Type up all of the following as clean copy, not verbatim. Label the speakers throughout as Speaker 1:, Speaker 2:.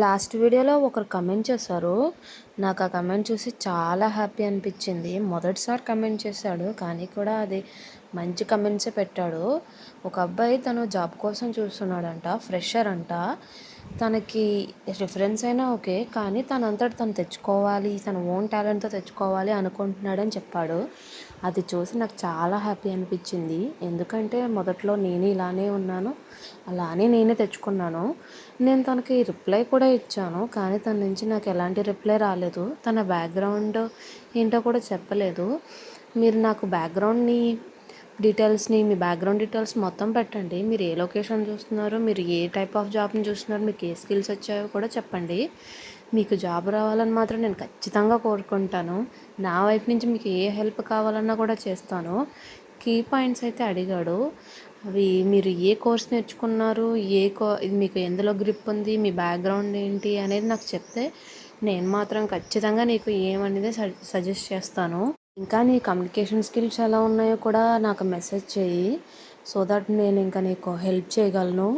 Speaker 1: Last వీడియోలో ఒకరు comment చేశారు. నాకు ఆ కమెంట్ చూసి చాలా హ్యాపీ అనిపించింది. మొదటిసారి కమెంట్ చేశాడు, కానీ కూడా అది మంచి కమెంట్సే పెట్టాడు. ఒక అబ్బాయి తను జాబ్ కోసం చూస్తున్నాడంట, ఫ్రెషర్ అంట. తనకి రిఫరెన్స్ అయినా ఓకే, కానీ తనంతట తను తెచ్చుకోవాలి, తన ఓన్ టాలెంట్తో తెచ్చుకోవాలి అనుకుంటున్నాడని చెప్పాడు. అది చూసి నాకు చాలా హ్యాపీ అనిపించింది. ఎందుకంటే మొదట్లో నేను ఇలానే ఉన్నాను, అలానే నేనే తెచ్చుకున్నాను. నేను తనకి రిప్లై కూడా ఇచ్చాను, కానీ తన నుంచి నాకు ఎలాంటి రిప్లై రాలేదు. తన బ్యాక్గ్రౌండ్ ఏంటో కూడా చెప్పలేదు. మీరు నాకు మీ బ్యాక్గ్రౌండ్ డీటెయిల్స్ మొత్తం పెట్టండి. మీరు ఏ లొకేషన్ చూస్తున్నారు, మీరు ఏ టైప్ ఆఫ్ జాబ్ని చూస్తున్నారు, మీకు ఏ స్కిల్స్ వచ్చాయో కూడా చెప్పండి. మీకు జాబ్ రావాలని మాత్రం నేను ఖచ్చితంగా కోరుకుంటాను. నా వైపు నుంచి మీకు ఏ హెల్ప్ కావాలన్నా కూడా చేస్తాను. కీ పాయింట్స్ అయితే అడిగాడు. అవి మీరు ఏ కోర్స్ నేర్చుకున్నారు, ఇది మీకు ఎందులో గ్రిప్ ఉంది, మీ బ్యాక్గ్రౌండ్ ఏంటి అనేది నాకు చెప్తే నేను మాత్రం ఖచ్చితంగా నీకు ఏమనేది సజెస్ట్ చేస్తాను. ఇంకా నీ కమ్యూనికేషన్ స్కిల్స్ ఎలా ఉన్నాయో కూడా నాకు మెసేజ్ చేయి. సో దట్ నేను ఇంకా నీకు హెల్ప్ చేయగలను.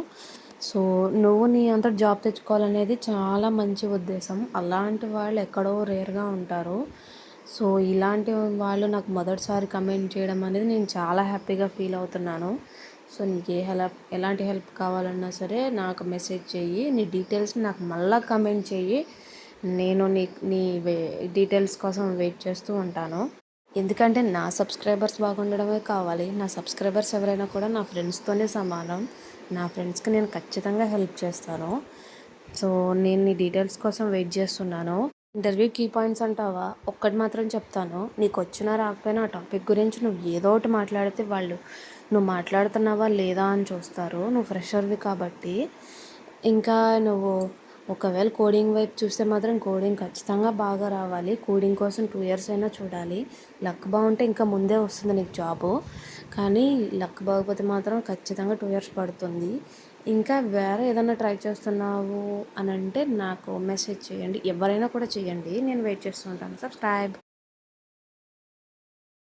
Speaker 1: సో నువ్వు నీ అంతట జాబ్ తెచ్చుకోవాలనేది చాలా మంచి ఉద్దేశం. అలాంటి వాళ్ళు ఎక్కడో రేర్గా ఉంటారు. సో ఇలాంటి వాళ్ళు నాకు మొదటిసారి కమెంట్ చేయడం అనేది నేను చాలా హ్యాపీగా ఫీల్ అవుతున్నాను. సో నీకు ఎలాంటి హెల్ప్ కావాలన్నా సరే నాకు మెసేజ్ చెయ్యి. నీ డీటెయిల్స్ నాకు మళ్ళీ కమెంట్ చెయ్యి. నేను నీ డీటెయిల్స్ కోసం వెయిట్ చేస్తూ ఉంటాను. ఎందుకంటే నా సబ్స్క్రైబర్స్ బాగుండడమే కావాలి. నా సబ్స్క్రైబర్స్ ఎవరైనా కూడా నా ఫ్రెండ్స్తోనే సమానం. నా ఫ్రెండ్స్కి నేను ఖచ్చితంగా హెల్ప్ చేస్తాను. సో నేను నీ డీటెయిల్స్ కోసం వెయిట్ చేస్తున్నాను. ఇంటర్వ్యూ కీ పాయింట్స్ అంటావా? ఒక్కటి మాత్రం చెప్తాను, నీకు వచ్చినా రాకపోయినా ఆ టాపిక్ గురించి నువ్వు ఏదో ఒకటి మాట్లాడితే వాళ్ళు నువ్వు మాట్లాడుతున్నావా లేదా అని చూస్తారు. నువ్వు ఫ్రెషర్వి కాబట్టి. ఇంకా నువ్వు ఒకవేళ కోడింగ్ వైపు చూస్తే మాత్రం కోడింగ్ ఖచ్చితంగా బాగా రావాలి. కోడింగ్ కోసం 2 years అయినా చూడాలి. లక్ బాగుంటే ఇంకా ముందే వస్తుంది నీకు జాబు. కానీ లక్ బాగోకపోతే మాత్రం ఖచ్చితంగా 2 years పడుతుంది. ఇంకా వేరే ఏదైనా ట్రై చేస్తున్నావు అని అంటే నాకు మెసేజ్ చేయండి. ఎవరైనా కూడా చేయండి, నేను వెయిట్ చేస్తూ ఉంటాను. సబ్స్క్రైబ్.